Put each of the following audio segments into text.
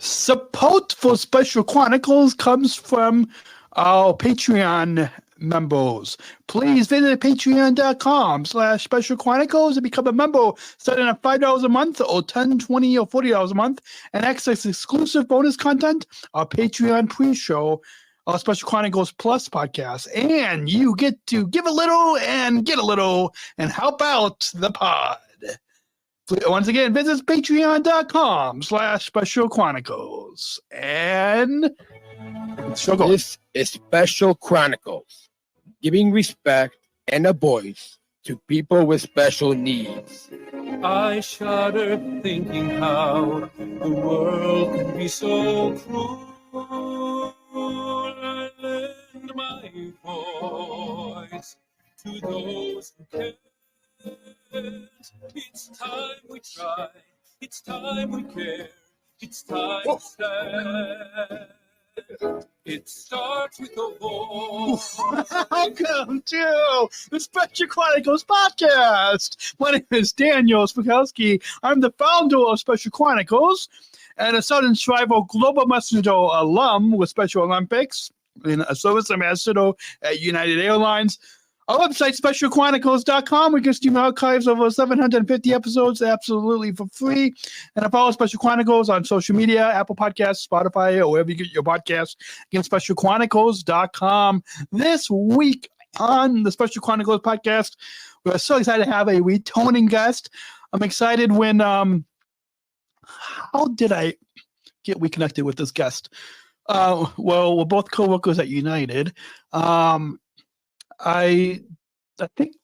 Support for Special Chronicles comes from our Patreon members. Please visit patreon.com/Special Chronicles and become a member starting at $5 a month or $10, $20, or $40 a month and access exclusive bonus content, our Patreon pre-show, our Special Chronicles Plus podcast. And you get to give a little and get a little and help out the pod. Once again, visit patreon.com/Special Chronicles. And this is Special Chronicles, giving respect and a voice to people with special needs. I shudder thinking how the world can be so cruel. I lend my voice to those who can't. It's time we try, it's time we care, it's time to stand. It starts with a voice. Welcome to the Special Chronicles Podcast. My name is Daniel Smrokowski. I'm the founder of Special Chronicles and a Southern Tribal Global Ambassador alum with Special Olympics and a service ambassador at United Airlines. Our website, specialchronicles.com. We can stream archives of over 750 episodes absolutely for free. And I follow Special Chronicles on social media, Apple Podcasts, Spotify, or wherever you get your podcasts. Again, specialchronicles.com. This week on the Special Chronicles podcast, we're so excited to have a returning guest. I'm excited when, how did I get reconnected with this guest? Well, we're both co-workers at United. I think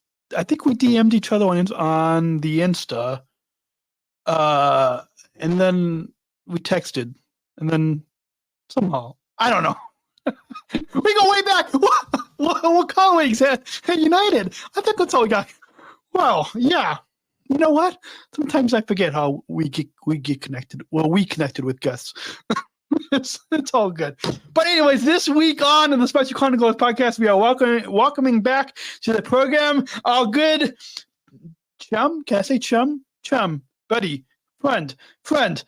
we DM'd each other on the Insta, and then we texted, and then somehow I don't know. We go way back. We're colleagues at United. I think that's all we got. Well, yeah. You know what? Sometimes I forget how we get connected. Well, we connected with guests. It's all good. But anyways, this week on the Special Chronicles podcast, we are welcoming back to the program our good chum. Can I say chum? Chum, buddy, friend, and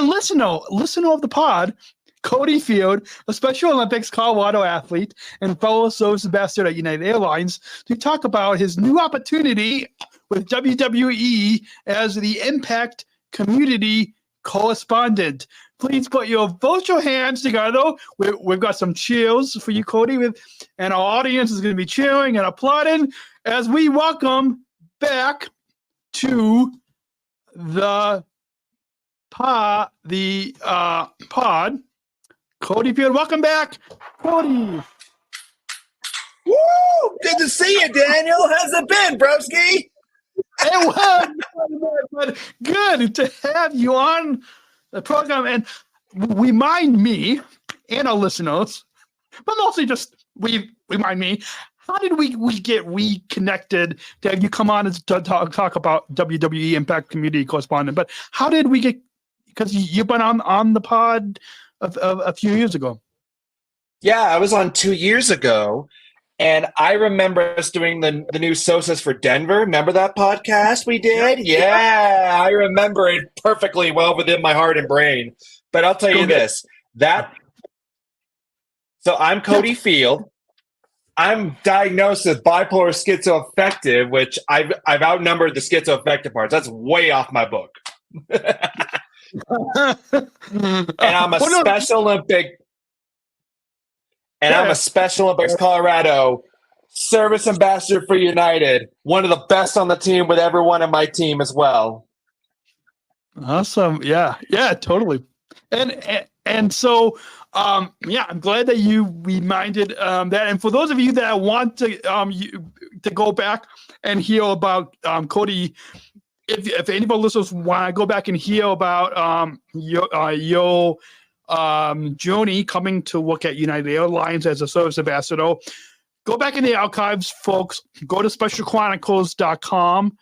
listener of the pod, Cody Field, a Special Olympics Colorado athlete and fellow service ambassador at United Airlines, to talk about his new opportunity with WWE as the Impact Community Correspondent. Please put your virtual hands together. We've got some cheers for you, Cody, and our audience is going to be cheering and applauding as we welcome back to the pod, Cody Field. Welcome back, Cody. Woo! Good to see you, Daniel. How's it been, broski? It was good to have you on the program, and remind me and our listeners, but mostly just remind me, how did we get reconnected to have you come on and talk about WWE Impact Community Correspondent? But how did we get, because you've been on the pod a few years ago. Yeah, I was on 2 years ago. And I remember us doing the new Sosas for Denver. Remember that podcast we did? Yeah, I remember it perfectly well within my heart and brain. But I'll tell you this. So I'm Cody Field. I'm diagnosed with bipolar schizoaffective, which I've outnumbered the schizoaffective parts. That's way off my book. And I'm a Special Olympic. And I'm a Special Olympics Colorado service ambassador for United. One of the best on the team with everyone on my team as well. Awesome. Yeah, totally. And so, I'm glad that you reminded that. And for those of you that want to go back and hear about Cody, if any of our listeners want to go back and hear about your journey coming to work at United Airlines as a service ambassador, go back in the archives, folks. Go to specialchronicles.com,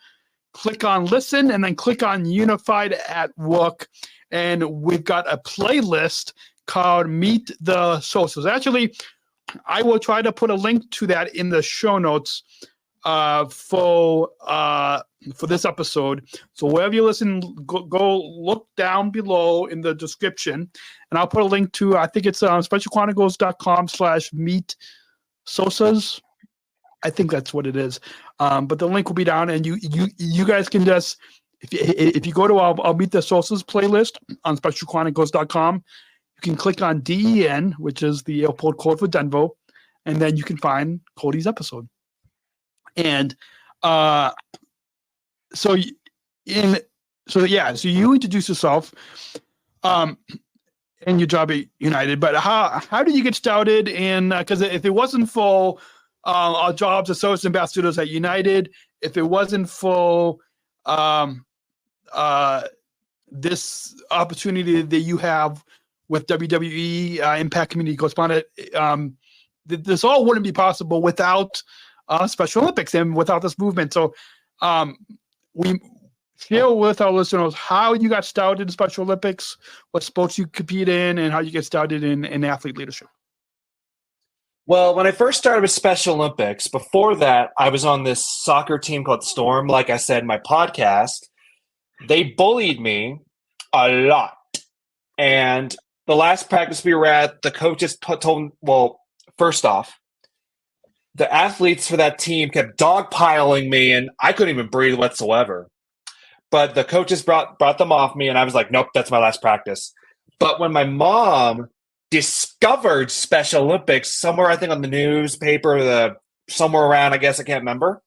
click on listen, and then click on Unified at Work. And we've got a playlist called Meet the Sources. Actually, I will try to put a link to that in the show notes for this episode. So wherever you listen, go look down below in the description, and I'll put a link to, I think it's specialchronicles.com/meet Sosas. I think that's what it is. But the link will be down, and you guys can just, if you go to our Meet the Sosas playlist on specialchronicles.com, you can click on DEN, which is the airport code for Denver, and then you can find Cody's episode. And so you introduce yourself and your job at United, but how did you get started? And because if it wasn't for our jobs as service ambassadors at United, if it wasn't for this opportunity that you have with WWE Impact Community Correspondent, this all wouldn't be possible without Special Olympics and without this movement. So we share with our listeners how you got started in Special Olympics, what sports you compete in, and how you get started in athlete leadership. Well, when I first started with Special Olympics, before that, I was on this soccer team called Storm. Like I said in my podcast, they bullied me a lot. And the last practice we were at, the coaches told, well, first off, the athletes for that team kept dogpiling me, and I couldn't even breathe whatsoever. But the coaches brought them off me, and I was like, nope, that's my last practice. But when my mom discovered Special Olympics somewhere, I think on the newspaper, somewhere around, I guess I can't remember,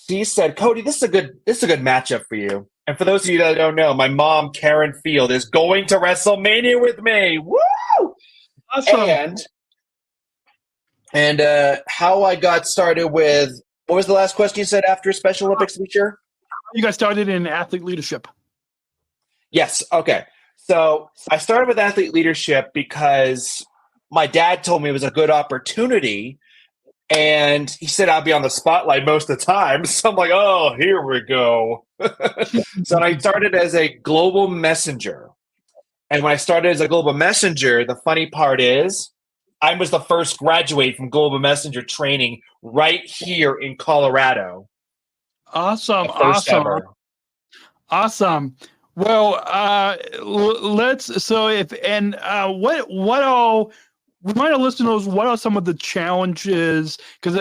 she said, Cody, this is a good matchup for you. And for those of you that don't know, my mom, Karen Field, is going to WrestleMania with me. Woo! Awesome. And how I got started with, what was the last question you said after Special Olympics, teacher? You got started in athlete leadership. Yes. Okay. So I started with athlete leadership because my dad told me it was a good opportunity, and he said I'd be on the spotlight most of the time. So I'm like, oh, here we go. So I started as a global messenger. And when I started as a global messenger, the funny part is I was the first graduate from global messenger training right here in Colorado. Awesome. Ever. Awesome. Well, what all, remind our listeners, what are some of the challenges? Because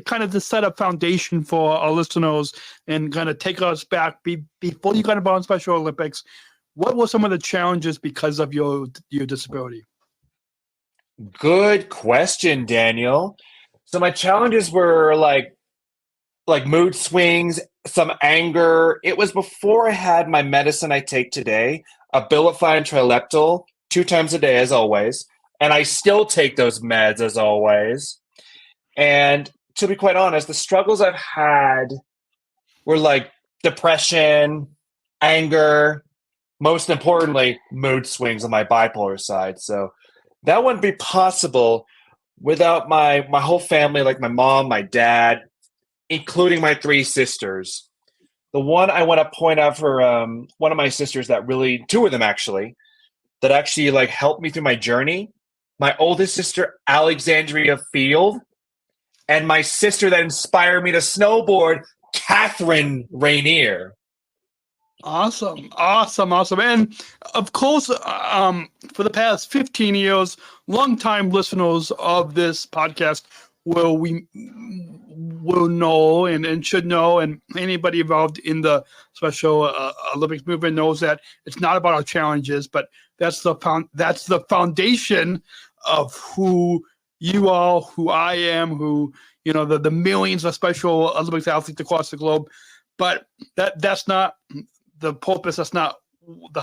kind of to set up foundation for our listeners and kind of take us back before you got involved in Special Olympics. What were some of the challenges because of your disability? Good question, Daniel. So my challenges were like mood swings, some anger. It was before I had my medicine I take today, Abilify and Trileptal, 2 times a day as always. And I still take those meds as always. And to be quite honest, the struggles I've had were like depression, anger, most importantly, mood swings on my bipolar side. So that wouldn't be possible without my whole family, like my mom, my dad, including my 3 sisters. The one I want to point out for one of my sisters that really, 2 of them actually, that actually like helped me through my journey. My oldest sister, Alexandria Field, and my sister that inspired me to snowboard, Catherine Rainier. Awesome. And of course, for the past 15 years, longtime listeners of this podcast will know and should know, and anybody involved in the Special Olympics movement knows that it's not about our challenges, but that's the foundation of who you are, who I am, who, you know, the millions of Special Olympics athletes across the globe. But that's not the purpose. That's not the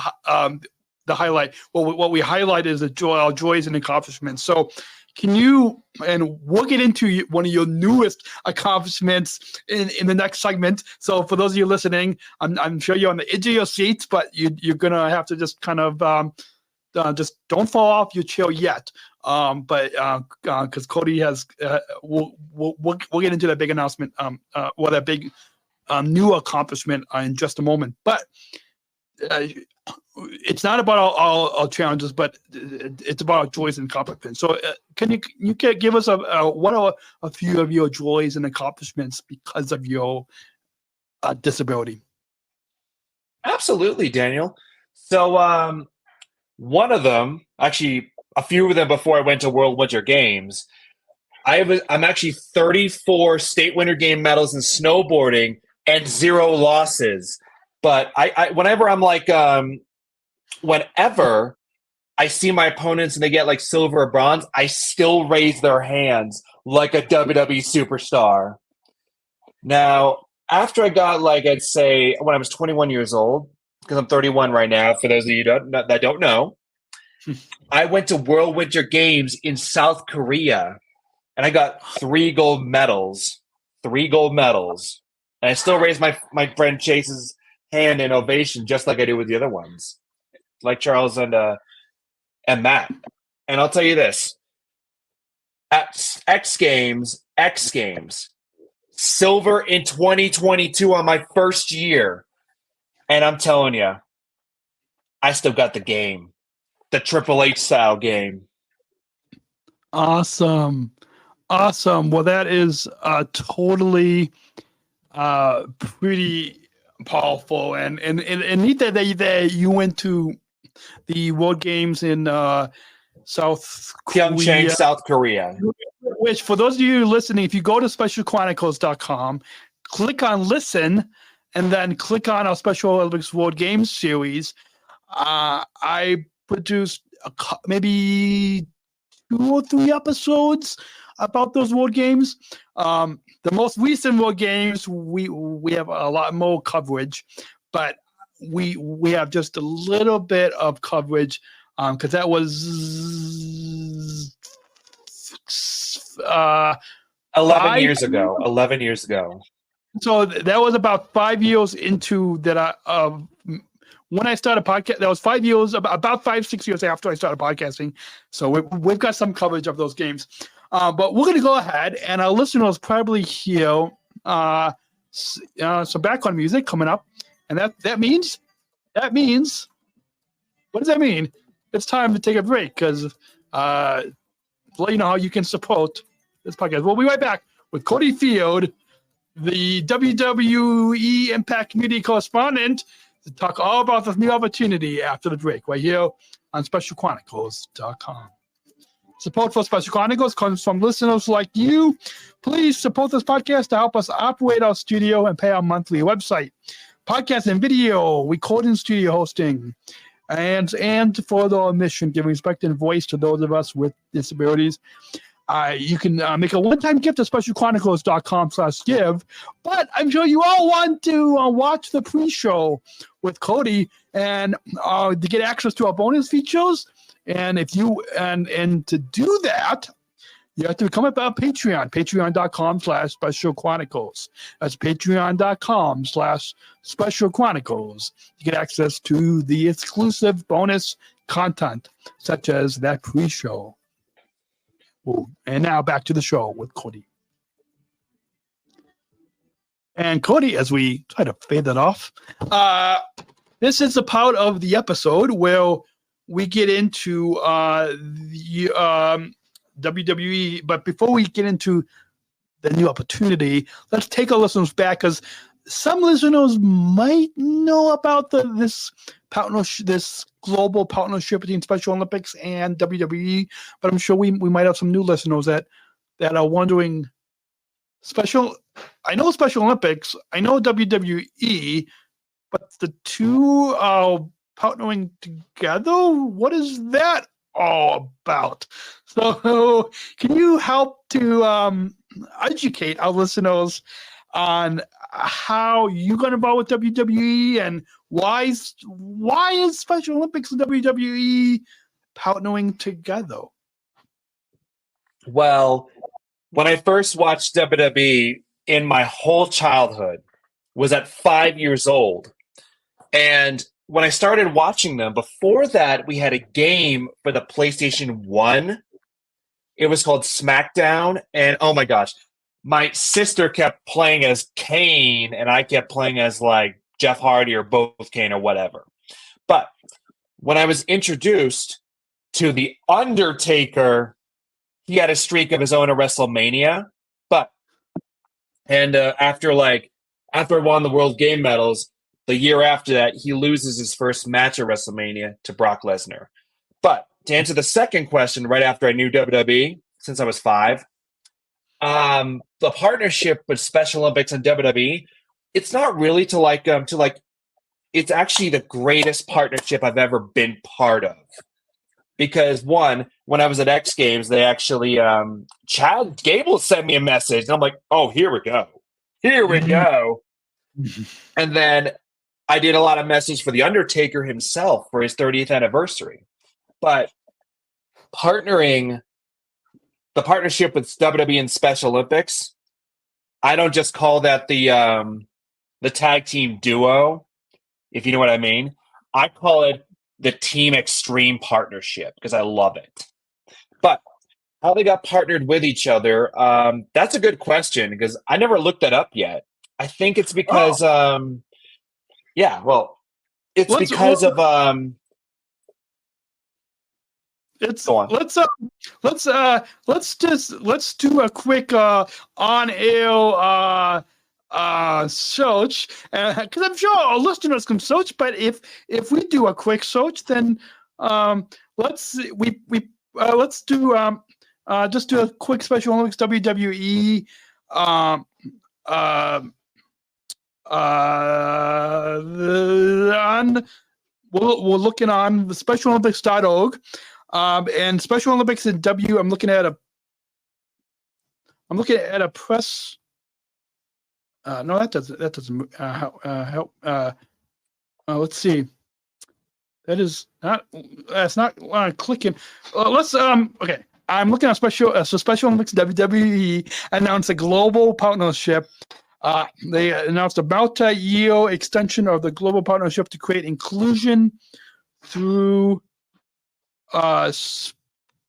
highlight. What we highlight is our joys and accomplishments. So can you, and we'll get into one of your newest accomplishments in the next segment. So for those of you listening, I'm sure you're on the edge of your seats, but you're going to have to just kind of just don't fall off your chair yet. But because Cody has, we'll get into that big announcement, that big new accomplishment in just a moment. But it's not about all challenges, but it's about joys and accomplishments. So can you give us what are a few of your joys and accomplishments because of your disability? Absolutely, Daniel. So one of them, actually a few of them before I went to World Winter Games, I'm actually 34 state winter game medals in snowboarding and 0 losses. But whenever I'm like, whenever I see my opponents and they get like silver or bronze, I still raise their hands like a WWE superstar. Now, after I got like, I'd say when I was 21 years old, because I'm 31 right now, for those of you that don't know, I went to World Winter Games in South Korea. And I got 3 gold medals. 3 gold medals. And I still raise my friend Chase's hand in ovation just like I do with the other ones. Like Charles and Matt. And I'll tell you this. At X Games, silver in 2022 on my first year. And I'm telling you, I still got the game. The Triple H style game. Awesome. Well, that is totally pretty powerful, and neat that you went to the World Games in South Pyeongchang, South Korea. Which, for those of you listening, if you go to specialchronicles.com, click on listen, and then click on our Special Olympics World Games series. I produced maybe 2 or 3 episodes about those World Games. The most recent World Games, we have a lot more coverage, but we have just a little bit of coverage because that was 11 years ago. 11 years ago. So that was about 5 years into that. When I started podcast, that was 5 years, about 5-6 years after I started podcasting. So we've got some coverage of those games. But we're going to go ahead, and our listeners probably hear some background music coming up, and that means, what does that mean? It's time to take a break because let you know how you can support this podcast. We'll be right back with Cody Field, the WWE Impact Community Correspondent, to talk all about this new opportunity after the break, right here on SpecialChronicles.com. Support for Special Chronicles comes from listeners like you. Please support this podcast to help us operate our studio and pay our monthly website, podcast and video, recording, studio hosting, and for the mission, giving respect and voice to those of us with disabilities. You can make a one-time gift at specialchronicles.com/give, but I'm sure you all want to watch the pre-show with Cody and to get access to our bonus features. And if you and to do that, you have to become a Patreon, patreon.com/Special Chronicles. That's patreon.com/Special Chronicles. You get access to the exclusive bonus content, such as that pre-show. Ooh, and now back to the show with Cody. And Cody, as we try to fade that off, this is the part of the episode where we get into the WWE. But before we get into the new opportunity, let's take our listeners back, because some listeners might know about this partnership, this global partnership between Special Olympics and WWE. But I'm sure we might have some new listeners that are wondering. I know Special Olympics, I know WWE, but the two are partnering together. What is that all about? So, can you help to educate our listeners on how you got involved with WWE and why is Special Olympics and WWE partnering together? Well, when I first watched WWE in my whole childhood was at 5 years old. And when I started watching them, before that, we had a game for the PlayStation 1. It was called SmackDown. And oh my gosh, my sister kept playing as Kane and I kept playing as like Jeff Hardy or both Kane or whatever. But when I was introduced to The Undertaker, he had a streak of his own at WrestleMania. After I won the World Game Medals, the year after that, he loses his first match at WrestleMania to Brock Lesnar. But to answer the second question, right after I knew WWE, since I was 5, the partnership with Special Olympics and WWE, it's not really it's actually the greatest partnership I've ever been part of. Because one, when I was at X Games, they actually Chad Gable sent me a message, and I'm like, oh, here we go. And then I did a lot of messages for The Undertaker himself for his 30th anniversary. But the partnership with WWE and Special Olympics, I don't just call that the tag team duo, if you know what I mean. I call it the Team Extreme partnership because I love it. But how they got partnered with each other, that's a good question because I never looked that up yet. I think it's because, Let's do a quick on-air search because I'm sure our listeners can search. But if we do a quick search, then let's do just do a quick Special Olympics WWE. We're looking on the SpecialOlympics.org and Special Olympics in W. I'm looking at a press. No, that doesn't help. Let's see. That's not clicking. Let's okay. I'm looking at Special Olympics WWE announced a global partnership. They announced a multi-year extension of the global partnership to create inclusion through sports.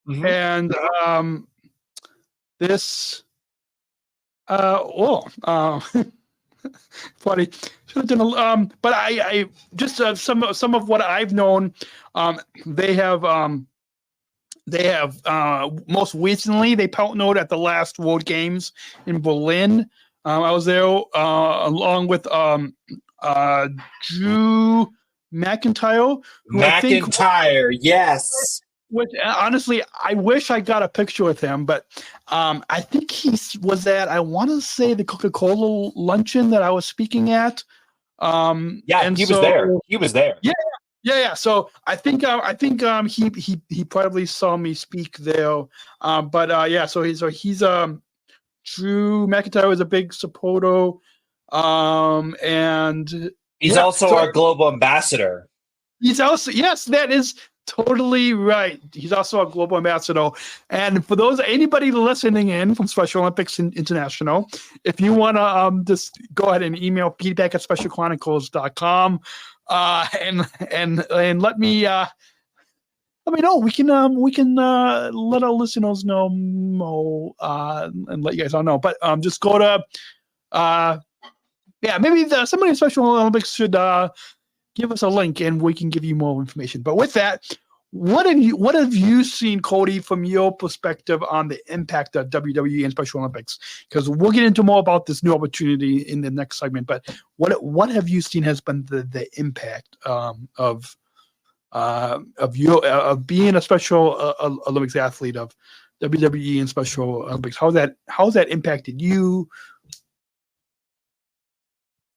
And this. Funny. Should have done but I just some of what I've known. They have most recently they partnered at the last World Games in Berlin. I was there along with Drew McIntyre. Yes. Which honestly, I wish I got a picture with him, but I think he was at, I want to say, the Coca-Cola luncheon that I was speaking at. And he was there. He was there. Yeah. So I think he probably saw me speak there. So he's Drew McIntyre is a big supporter, and he's also our global ambassador. He's also that is. Totally right. He's also a global ambassador. And for anybody listening in from Special Olympics International, if you want to just go ahead and email feedback@specialchronicles.com and let me know. We can let our listeners know more and let you guys all know. But just go to maybe somebody in Special Olympics should give us a link and we can give you more information. But with that, what have you seen, Cody, from your perspective on the impact of WWE and Special Olympics? Because we'll get into more about this new opportunity in the next segment. But what have you seen has been the impact of being a Special Olympics athlete of WWE and Special Olympics? How's that impacted you?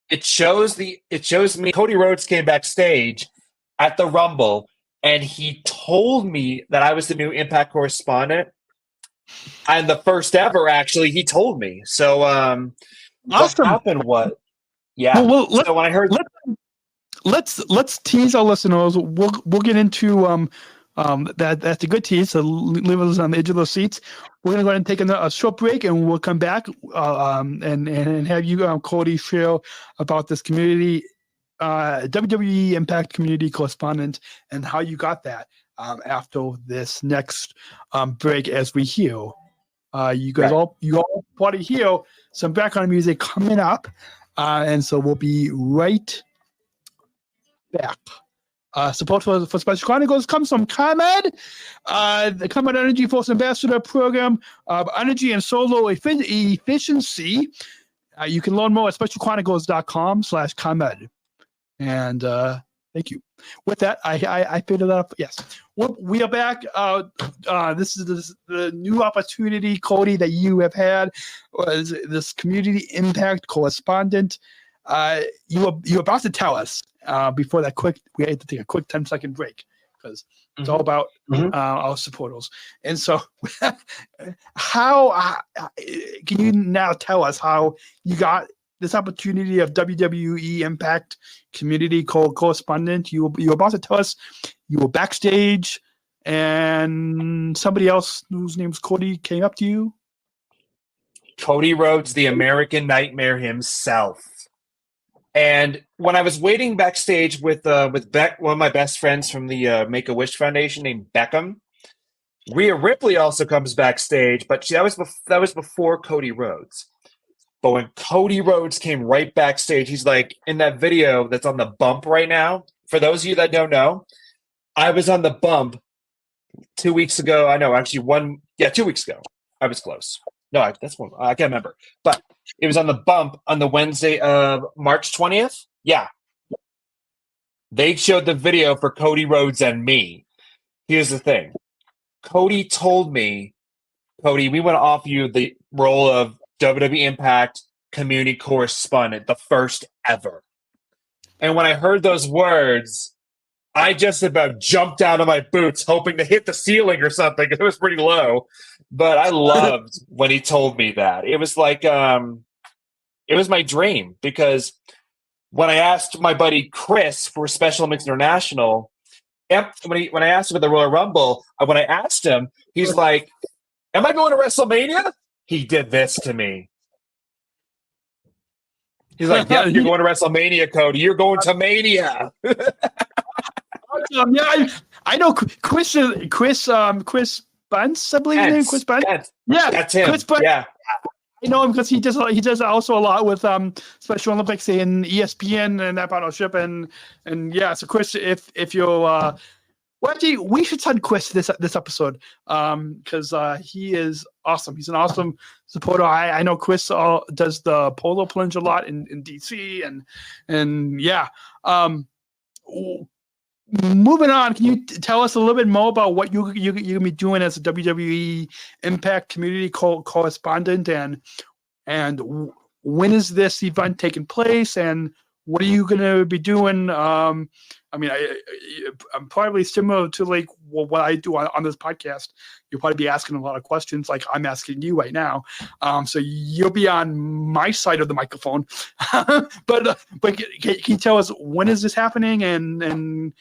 It shows me Cody Rhodes came backstage at the Rumble and he told me that I was the new Impact correspondent. And the first ever, actually, he told me. So awesome. What happened was so when I heard let's tease our listeners. We'll get into that's a good tease. So leave us on the edge of those seats. We're gonna go ahead and take a short break, and we'll come back and have you, Cody, share about this community, WWE Impact Community Correspondent, and how you got that after this next break. As we hear, you all want to hear some background music coming up, and so we'll be right back. Support for Special Chronicles comes from ComEd, the ComEd Energy Force Ambassador Program of Energy and Solar Efficiency. You can learn more at specialchronicles.com/ComEd. And thank you. With that, I figured that up. Yes. We are back. This is the new opportunity, Cody, that you have had as this community impact correspondent. You were about to tell us before that we had to take a quick 10-second break because it's all about our supporters. And so how can you now tell us how you got this opportunity of WWE Impact Community Correspondent? You were about to tell us you were backstage and somebody else whose name's Cody came up to you. Cody Rhodes, the American Nightmare himself. And when I was waiting backstage with Beck, one of my best friends from the Make-A-Wish Foundation named Beckham, Rhea Ripley also comes backstage, but that was before Cody Rhodes. But when Cody Rhodes came right backstage, he's like in that video that's on the bump right now. For those of you that don't know, I was on the bump 2 weeks ago. I know, actually 2 weeks ago. I was close. No, that's one. I can't remember. But it was on the bump on the Wednesday of March 20th. Yeah. They showed the video for Cody Rhodes and me. Here's the thing. Cody told me, Cody, we want to offer you the role of WWE Impact Community Correspondent, the first ever. And when I heard those words, I just about jumped out of my boots, hoping to hit the ceiling or something. It was pretty low. But I loved when he told me that. It was like, it was my dream, because when I asked my buddy Chris for Special Mix International, when I asked him at the Royal Rumble, when I asked him, he's like, am I going to WrestleMania? He did this to me. He's like, yep, you're going to WrestleMania, Cody. You're going to Mania. Yeah, I know Chris Bunce, I believe his name, Chris Bunce. Yeah, that's him. Chris Bunce. Yeah, I know him because he does also a lot with Special Olympics and ESPN and that partnership, and yeah. So Chris, if you're well, actually, we should send Chris this episode because he is awesome. He's an awesome supporter. I know Chris does the polo plunge a lot in DC, and yeah. Moving on, can you tell us a little bit more about what you're gonna be doing as a WWE Impact Community Correspondent, and when is this event taking place, and what are you gonna be doing? I mean, I'm probably similar to like what I do on this podcast. You'll probably be asking a lot of questions like I'm asking you right now. So you'll be on my side of the microphone. but can you tell us when is this happening, and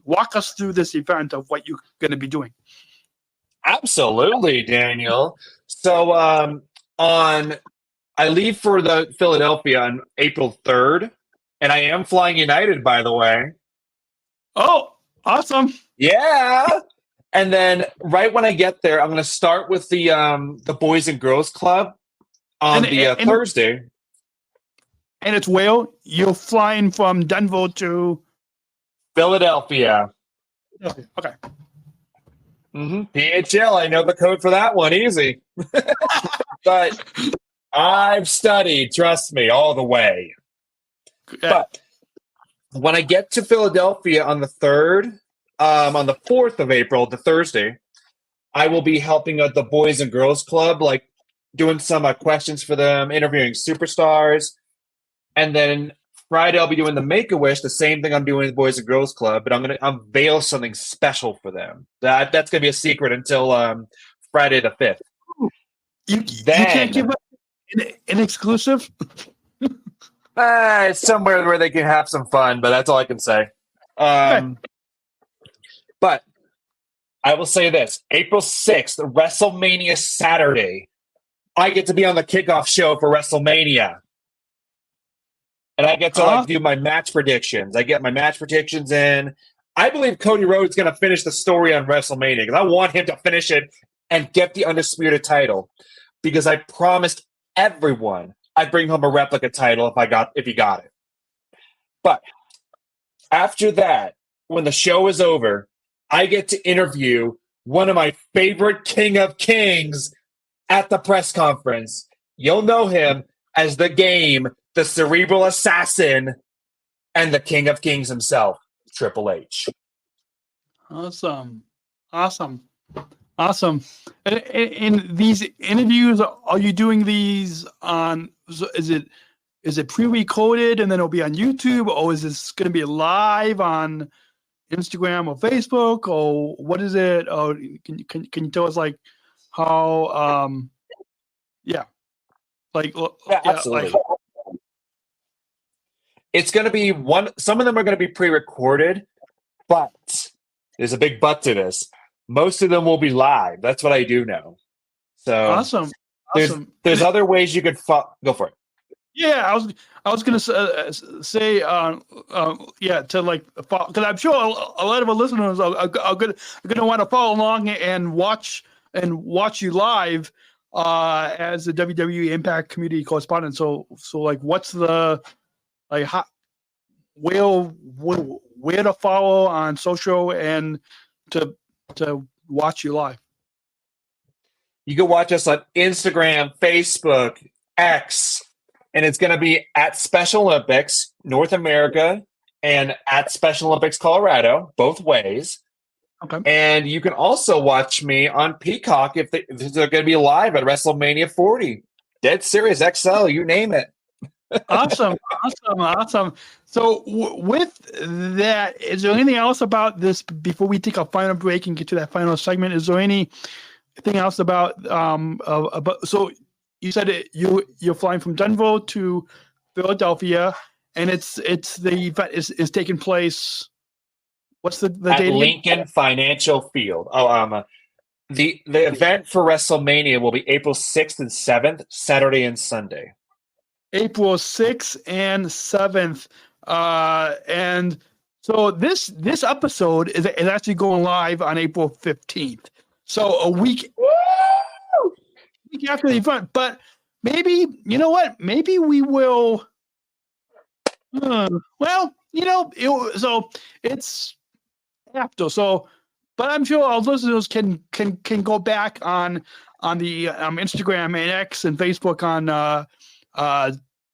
walk us through this event of what you're going to be doing? Absolutely, Daniel. So I leave for the Philadelphia on April 3rd, and I am flying United, by the way. Oh, awesome! Yeah. And then right when I get there, I'm going to start with the Boys and Girls Club on Thursday. And it's where you're flying from Denver to Philadelphia. Okay. PHL, I know the code for that one, easy. But I've studied, trust me, all the way. But when I get to Philadelphia on the 3rd, on the 4th of April, the Thursday, I will be helping out the Boys and Girls Club, like doing some questions for them, interviewing superstars. And then Friday, I'll be doing the Make-A-Wish, the same thing I'm doing with the Boys and Girls Club, but I'm going to unveil something special for them. That's going to be a secret until Friday the 5th. You can't give up an exclusive? It's somewhere where they can have some fun, but that's all I can say. But I will say this. April 6th, WrestleMania Saturday, I get to be on the kickoff show for WrestleMania. And I get to do my match predictions. I get my match predictions in. I believe Cody Rhodes is going to finish the story on WrestleMania because I want him to finish it and get the Undisputed title, because I promised everyone I'd bring home a replica title if he got it. But After that, when the show is over, I get to interview one of my favorite King of Kings at the press conference. You'll know him as the Game, the Cerebral Assassin, and the King of Kings himself, Triple H. Awesome. And these interviews, are you doing these on? Is it pre-recorded and then it'll be on YouTube, or is this going to be live on Instagram or Facebook, or what is it? Or can you tell us like how? Absolutely. Like, it's going to be some of them are going to be pre-recorded, but there's a big but to this. Most of them will be live. That's what I do know. So awesome. There's other ways you could go for it. Yeah, I was going to say to like, because I'm sure a lot of our listeners are going to want to follow along and watch you live as the WWE Impact Community Correspondent. So like, what's the like how, where to follow on social and to watch you live? You can watch us on Instagram, Facebook, X, and it's going to be at Special Olympics North America and at Special Olympics Colorado, both ways. Okay. And you can also watch me on Peacock if they're going to be live at WrestleMania 40. Dead Serious XL, you name it. Awesome. So with that, is there anything else about this before we take a final break and get to that final segment? Is there anything else about so you said you're flying from Denver to Philadelphia, and it's the event is taking place. What's the at date? Lincoln Financial Field. The event for WrestleMania will be April 6th and 7th, Saturday and Sunday. April 6th and 7th. And so this episode is actually going live on April 15th. So a week after the event. But maybe, you know what? Maybe we will. So it's after. So, but I'm sure our listeners can go back on the Instagram and X and Facebook on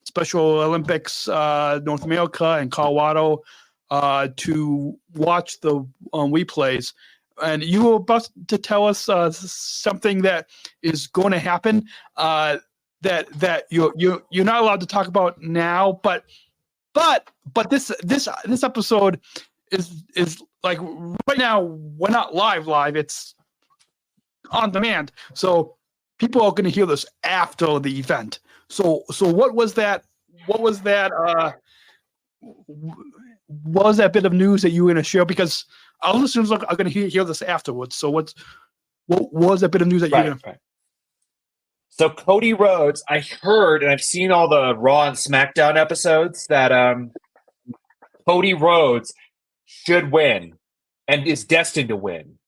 Special Olympics North America and Colorado to watch the replays. And you were about to tell us something that is going to happen that you're not allowed to talk about now, but this episode is like right now we're not live, it's on demand, so people are going to hear this after the event. So what was that bit of news that you were going to share? Because our listeners are going to hear this afterwards. So what was that bit of news that you're going to? Right. So Cody Rhodes, I heard, and I've seen all the Raw and SmackDown episodes, that Cody Rhodes should win and is destined to win,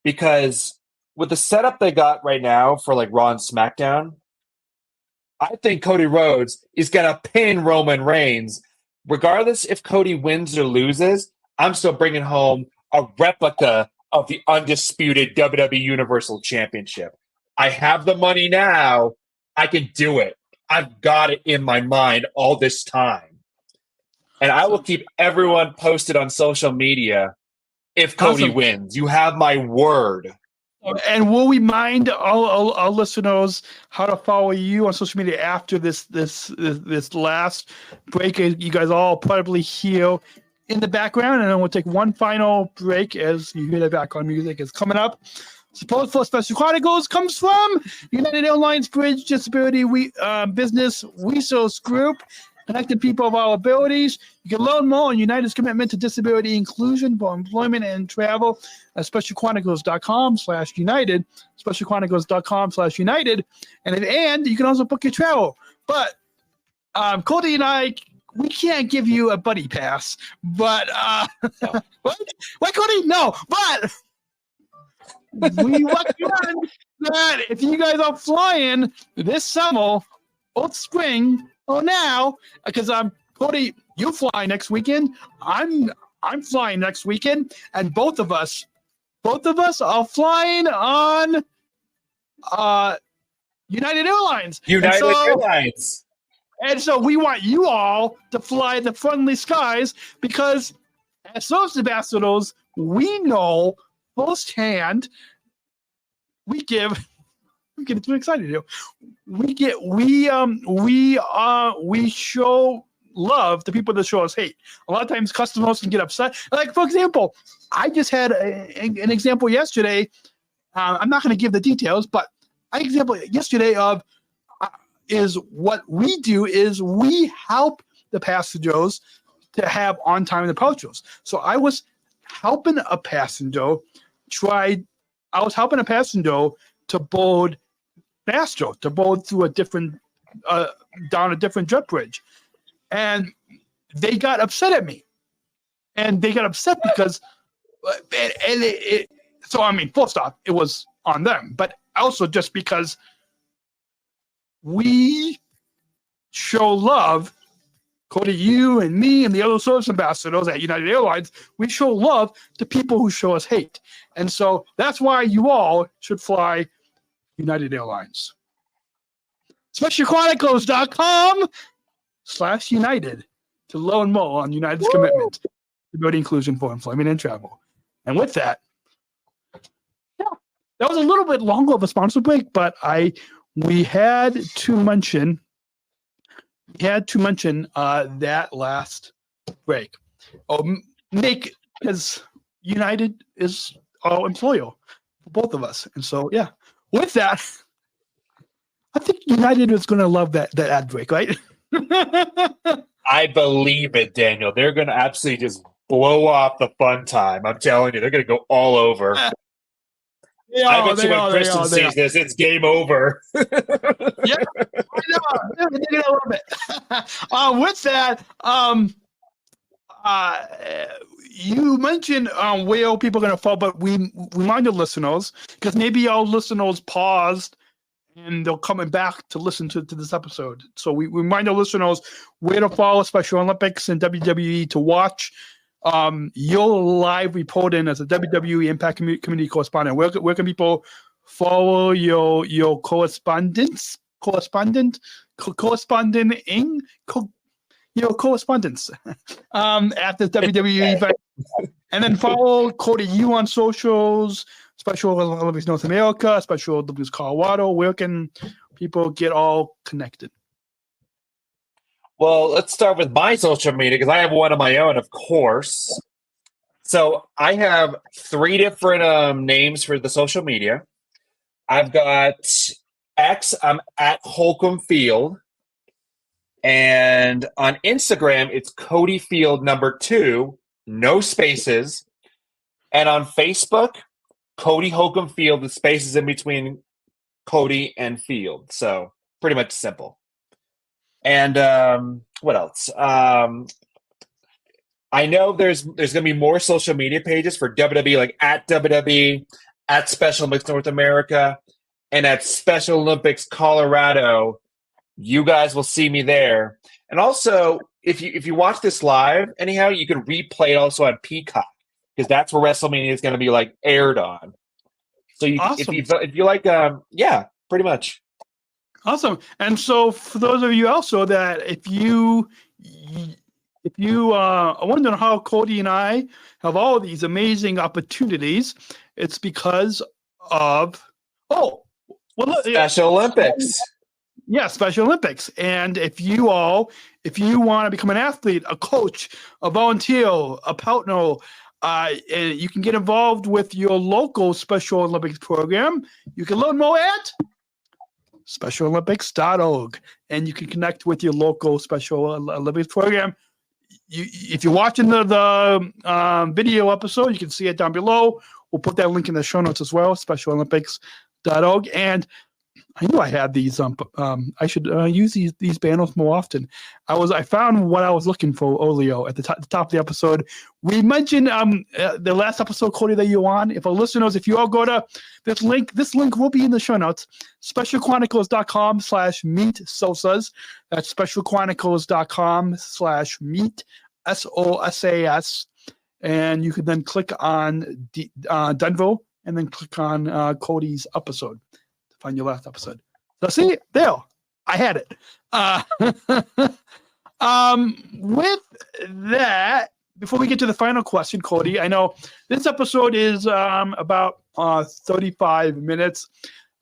because with the setup they got right now for like Raw and SmackDown, I think Cody Rhodes is going to pin Roman Reigns. Regardless if Cody wins or loses, I'm still bringing home a replica of the undisputed WWE Universal Championship. I have the money now. I can do it. I've got it in my mind all this time. And I will keep everyone posted on social media if Cody wins. You have my word. And we'll remind all our listeners how to follow you on social media after this last break. You guys all probably hear in the background, and then we'll take one final break as you hear the background music is coming up. Support for Special Chronicles comes from United Airlines Bridge Disability Business Resource Group, connecting people of all abilities. You can learn more on United's commitment to disability inclusion for employment and travel at specialchronicles.com/United, specialchronicles.com/United. And you can also book your travel. But Cody and I, we can't give you a buddy pass. But what, Cody? No, but we recommend that if you guys are flying this summer or spring or now, because Cody, You fly next weekend. I'm flying next weekend, and both of us are flying on United Airlines. United Airlines. And so we want you all to fly the friendly skies because as those ambassadors, we know firsthand. I'm getting too excited here. We show love to people that show us hate. A lot of times customers can get upset. Like, for example, I just had an example yesterday. I'm not going to give the details, but an example yesterday of is what we do is we help the passengers to have on-time departures. So I was helping a passenger to board faster, to board through a different down a different jet bridge. And they got upset at me. And they got upset because first off, it was on them, but also just because we show love, Cody, you and me and the other service ambassadors at United Airlines, we show love to people who show us hate. And so that's why you all should fly United Airlines. SpecialChronicles.com/United to learn more on United's commitment to promoting inclusion for employment and travel. And with that, that was a little bit longer of a sponsor break, but we had to mention that last break. Nick, because United is our employer for both of us, and so with that, I think United is going to love that ad break, right? I believe it, Daniel. They're going to absolutely just blow off the fun time. I'm telling you, they're going to go all over. I bet you when Kristen sees this, it's game over. Yeah, I know. They're gonna love it. With that, you mentioned where people are going to fall, but we remind the listeners, because maybe our listeners paused and they're coming back to listen to this episode. So we remind our listeners where to follow Special Olympics and WWE to watch your live reporting as a WWE Impact Community Correspondent. Where can people follow your correspondence at the WWE event, and then follow Cody you on socials, Special Olympics North America, Special Olympics Colorado. Where can people get all connected? Well, let's start with my social media because I have one of my own, of course. So I have 3 different names for the social media. I've got X, I'm at Holcomb Field. And on Instagram, it's Cody Field 2, no spaces. And on Facebook, Cody Holcomb Field, the spaces in between Cody and Field. So pretty much simple. And what else? I know there's going to be more social media pages for WWE, like at WWE, at Special Olympics North America, and at Special Olympics Colorado. You guys will see me there. And also, if you watch this live, anyhow, you can replay it also on Peacock because that's where WrestleMania is going to be aired on. So awesome. if you like, pretty much. Awesome. And so for those of you also that if you are wondering how Cody and I have all these amazing opportunities, it's because of Special Olympics. Yeah, Special Olympics. And if you want to become an athlete, a coach, a volunteer, a partner, and you can get involved with your local Special Olympics program. You can learn more at SpecialOlympics.org, and you can connect with your local Special Olympics program. If you're watching the video episode, you can see it down below. We'll put that link in the show notes as well, SpecialOlympics.org. And I knew I had these. I should use these banners more often. I found what I was looking for earlier at the top of the episode. We mentioned the last episode, Cody, that you're on. If our listeners, if you all go to this link will be in the show notes. SpecialChronicles.com/meet-sosas. That's SpecialChronicles.com/meet SOSAS, and you can then click on Denver and then click on Cody's episode. Find your last episode. So see, there, I had it. With that, before we get to the final question, Cody, I know this episode is about 35 minutes.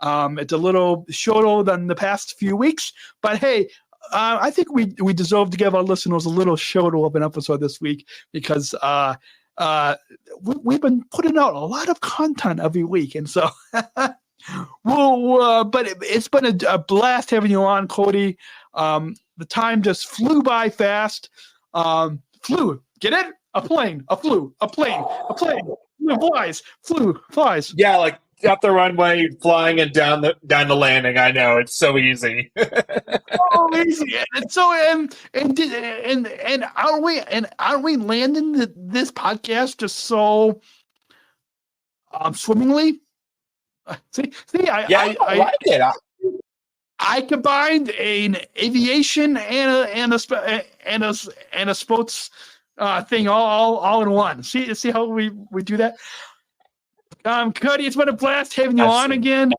It's a little shorter than the past few weeks, but hey, I think we deserve to give our listeners a little shorter of an episode this week because we've been putting out a lot of content every week, and so. But it's been a blast having you on, Cody. The time just flew by fast. Flew, get it? A plane. Flies. Yeah, like up the runway, flying and down the landing. I know, it's so easy. So easy. And so aren't we landing this podcast just so swimmingly? See, I like it. I combined an aviation and a sports thing all in one. See how we do that? Cody, it's been a blast having you on again.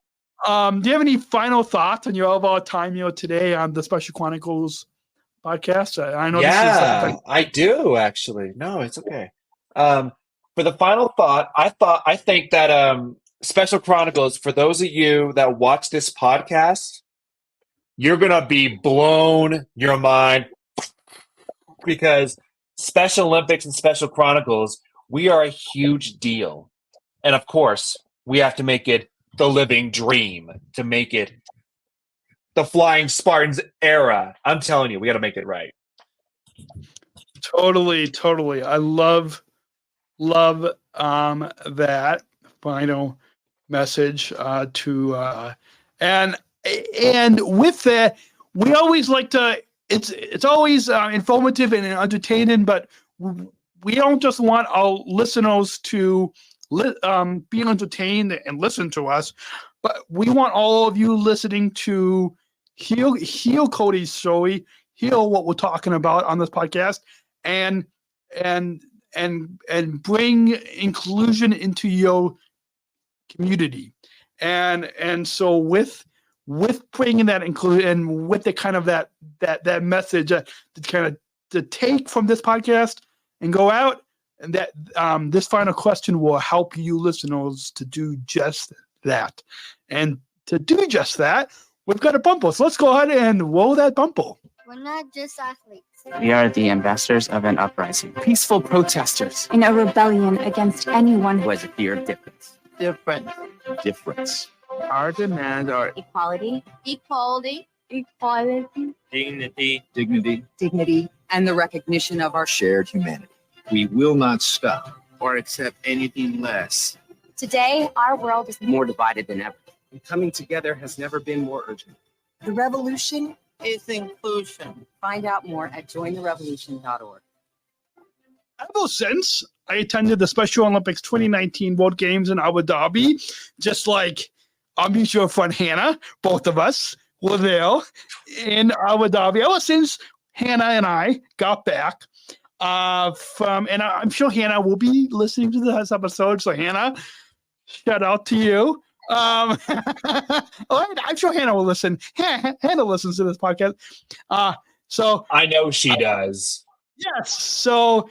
Do you have any final thoughts on your overall time today on the Special Chronicles podcast? I know. Yeah, I do actually. No, it's okay. For the final thought, I think that Special Chronicles, for those of you that watch this podcast, you're going to be blown your mind because Special Olympics and Special Chronicles, we are a huge deal. And of course, we have to make it the living dream, to make it the Flying Spartans era. I'm telling you, we got to make it right. Totally. I love that final message and with that, we always like to. It's always informative and entertaining, but we don't just want our listeners to be entertained and listen to us, but we want all of you listening to hear Cody's story, hear what we're talking about on this podcast, and bring inclusion into your community, and so with bringing that inclusion and with the kind of that message to kind of to take from this podcast and go out, and that this final question will help you listeners to do just that. And to do just that, we've got a bumper. So let's go ahead and roll that bumper. We're not just athletes. We are the ambassadors of an uprising, peaceful protesters In a rebellion against anyone who has a fear of difference. Difference. Our demands are equality, dignity, and the recognition of our Shared humanity. We will not stop. or accept anything less. Today, our world is More divided than ever. And coming together has never been more urgent. the revolution. is inclusion. Find out more at jointherevolution.org. Ever since I attended the Special Olympics 2019 World Games in Abu Dhabi, just like our mutual friend Hannah, both of us were there in Abu Dhabi. Ever since Hannah and I got back and I'm sure Hannah will be listening to this episode. So Hannah, shout out to you. I'm sure Hannah will listen. Hannah listens to this podcast. So I know she does. yes. So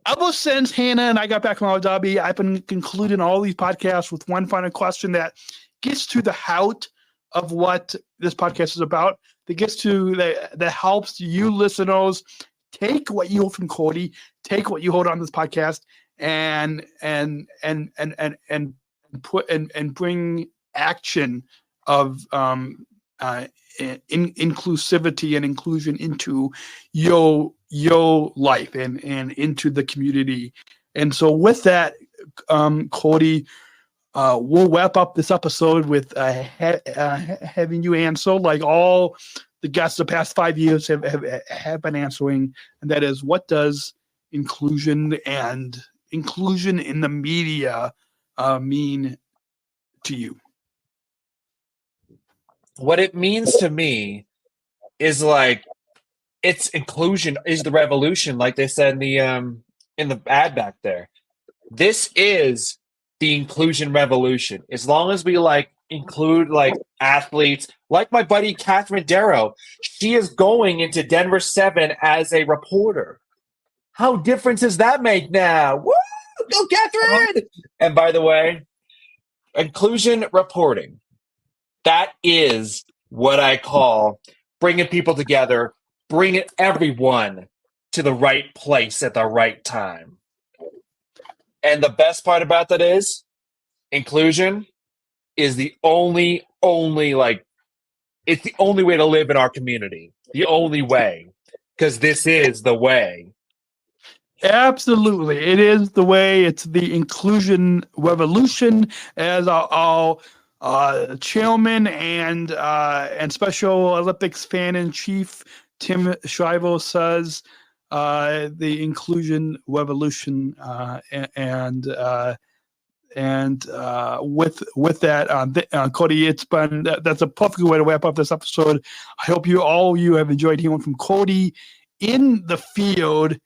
ever since Hannah and I got back from Abu Dhabi, I've been concluding all these podcasts with one final question that gets to the heart of what this podcast is about. That gets to that helps you listeners take what you heard from Cody, take what you heard on this podcast, and put and bring action of inclusivity and inclusion into your life and into the community. And so with that, Cody, we'll wrap up this episode with having you answer like all the guests the past 5 years have been answering, and that is, what does inclusion and inclusion in the media mean to you? What it means to me is like, it's inclusion is the revolution, like they said in the ad back there. This is the inclusion revolution. As long as we like include like athletes, like my buddy Catherine Darrow, she is going into Denver 7 as a reporter. How different does that make now? Woo! Go Catherine! And by the way, inclusion reporting. That is what I call bringing people together, bringing everyone to the right place at the right time. And the best part about that is inclusion is the only like, it's the only way to live in our community. The only way. Because this is the way. Absolutely. It is the way. It's the inclusion revolution, as our chairman and Special Olympics fan-in-chief Tim Shriver says, the inclusion revolution, and with that, Cody, it's been that's a perfect way to wrap up this episode. I hope you have enjoyed hearing from Cody in the field,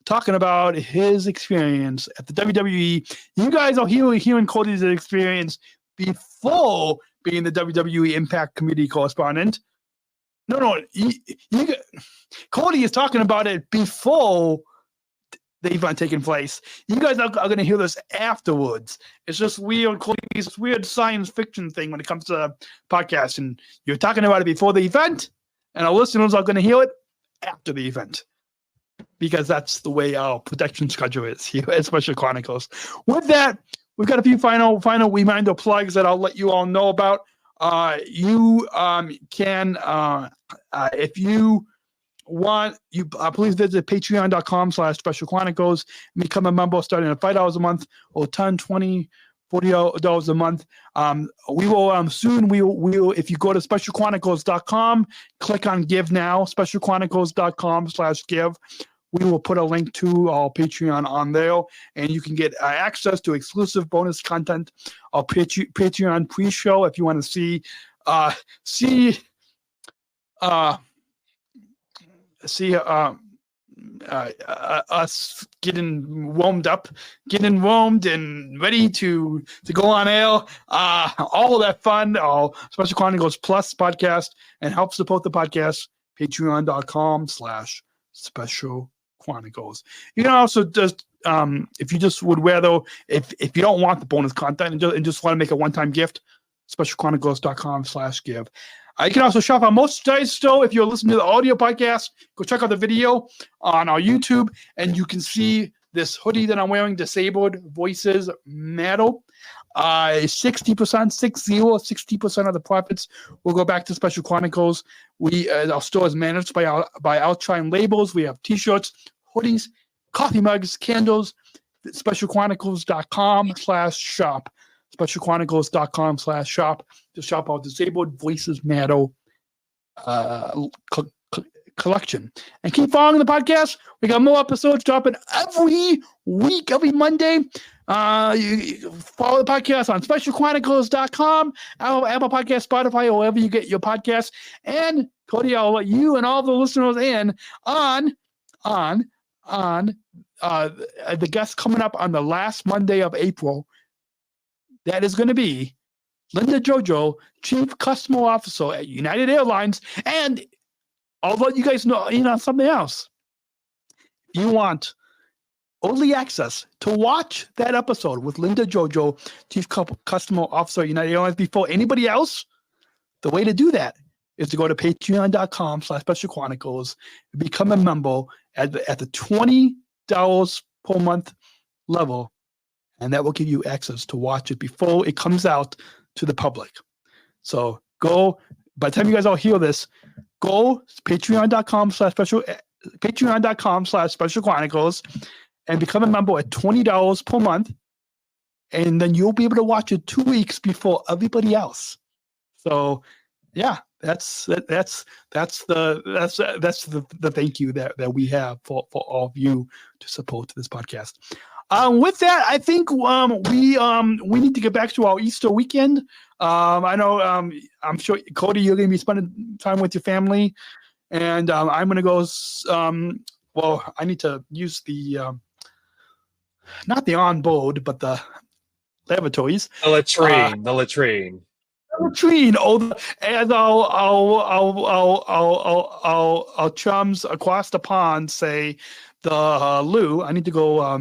talking about his experience at the WWE. You guys are hearing Cody's experience before being the WWE Impact Community Correspondent. No, Cody is talking about it before the event taking place. You guys are going to hear this afterwards. It's just weird, Cody's weird science fiction thing when it comes to podcasts, and you're talking about it before the event, and our listeners are going to hear it after the event, because that's the way our production schedule is here at Special Chronicles. With that, we've got a few final reminder plugs that I'll let you all know about. You can, if you want, please visit patreon.com/Special Chronicles and become a member starting at $5 a month or $10, $20, $40 a month. We will soon. We will. If you go to specialchronicles.com, click on Give Now. Specialchronicles.com/give. We will put a link to our Patreon on there, and you can get access to exclusive bonus content, our Patreon pre-show. If you want to see us getting warmed and ready to go on air, all of that fun, our Special Chronicles Plus podcast, and help support the podcast, patreon.com/Special Chronicles. You can also just, if you just would rather, if you don't want the bonus content and just want to make a one-time gift, specialchronicles.com/give. You can also shop on merchandise still. If you're listening to the audio podcast, go check out the video on our YouTube, and you can see this hoodie that I'm wearing, Disabled Voices Matter. 60% of the profits will go back to Special Chronicles. Our store is managed by Outshine Labels. We have t-shirts, hoodies, coffee mugs, candles. Specialchronicles.com/shop. Specialchronicles.com/shop to shop our Disabled Voices Matter collection. And keep following the podcast. We got more episodes dropping every week, every Monday. You follow the podcast on specialchronicles.com, Apple Podcast, Spotify, or wherever you get your podcasts. And Cody, I'll let you and all the listeners in on the guest coming up on the last Monday of April. That is going to be Linda Jojo, Chief Customer Officer at United Airlines. And I'll let you guys know, something else. You want early access to watch that episode with Linda Jojo, Chief Customer Officer at United Airlines, before anybody else. The way to do that is to go to patreon.com/Special Chronicles and become a member at the $20 per month level. And that will give you access to watch it before it comes out to the public. So go, by the time you guys all hear this, go patreon.com/Special Chronicles and become a member at $20 per month. and then you'll be able to watch it 2 weeks before everybody else. So, yeah, that's the thank you that we have for all of you to support this podcast. With that, I think we need to get back to our Easter weekend. I know I'm sure, Cody, you're going to be spending time with your family, and I'm going to go. Well, I need to use the not the onboard, but the lavatories. The latrine. The latrine. Latrine. As our chums across the pond say, the loo. I need to go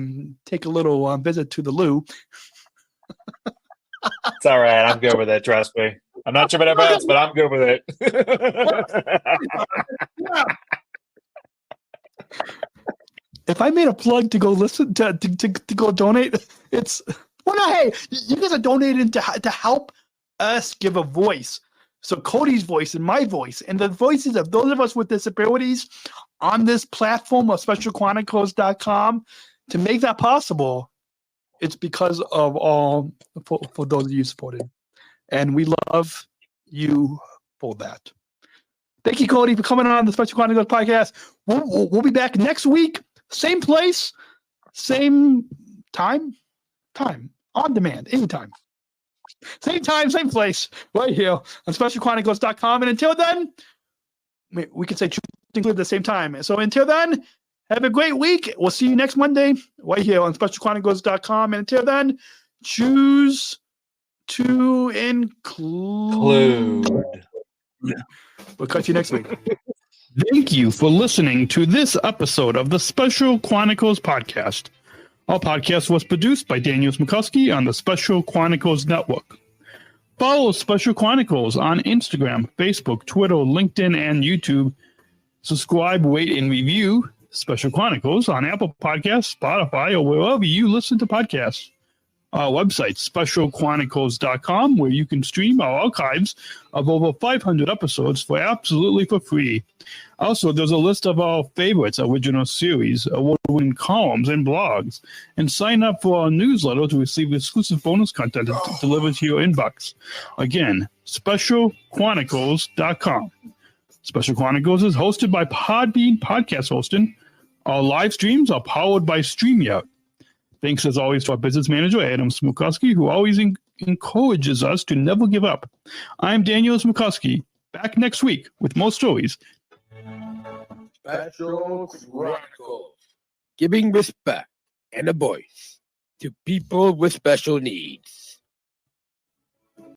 take a little visit to the loo. It's all right. I'm good with it. Trust me. I'm not sure about everybody else, but I'm good with it. If I made a plug to go listen to go donate, it's hey, you guys are donating to help us give a voice. So Cody's voice and my voice and the voices of those of us with disabilities on this platform of SpecialChronicles.com, to make that possible, it's because of all for those of you supported. And we love you for that. Thank you, Cody, for coming on the Special Chronicles podcast. We'll be back next week. Same place, same time, on demand, anytime. Same time, same place, right here on SpecialChronicles.com. And until then, we can say at the same time. So until then, have a great week. We'll see you next Monday right here on SpecialChronicles.com. And until then, choose to include. We'll catch you next week. Thank you for listening to this episode of the Special Chronicles Podcast. Our podcast was produced by Daniel Smrokowski on the Special Chronicles Network. Follow Special Chronicles on Instagram, Facebook, Twitter, LinkedIn, and YouTube. Subscribe, rate, and review Special Chronicles on Apple Podcasts, Spotify, or wherever you listen to podcasts. Our website, SpecialChronicles.com, where you can stream our archives of over 500 episodes for free. Also, there's a list of our favorites, original series, award-winning columns, and blogs. And sign up for our newsletter to receive exclusive bonus content delivered to your inbox. Again, SpecialChronicles.com. Special Chronicles is hosted by Podbean Podcast Hosting. Our live streams are powered by StreamYard. Thanks, as always, to our business manager, Adam Smrokowski, who always encourages us to never give up. I'm Daniel Smrokowski, back next week with more stories. Special Chronicles, giving respect and a voice to people with special needs.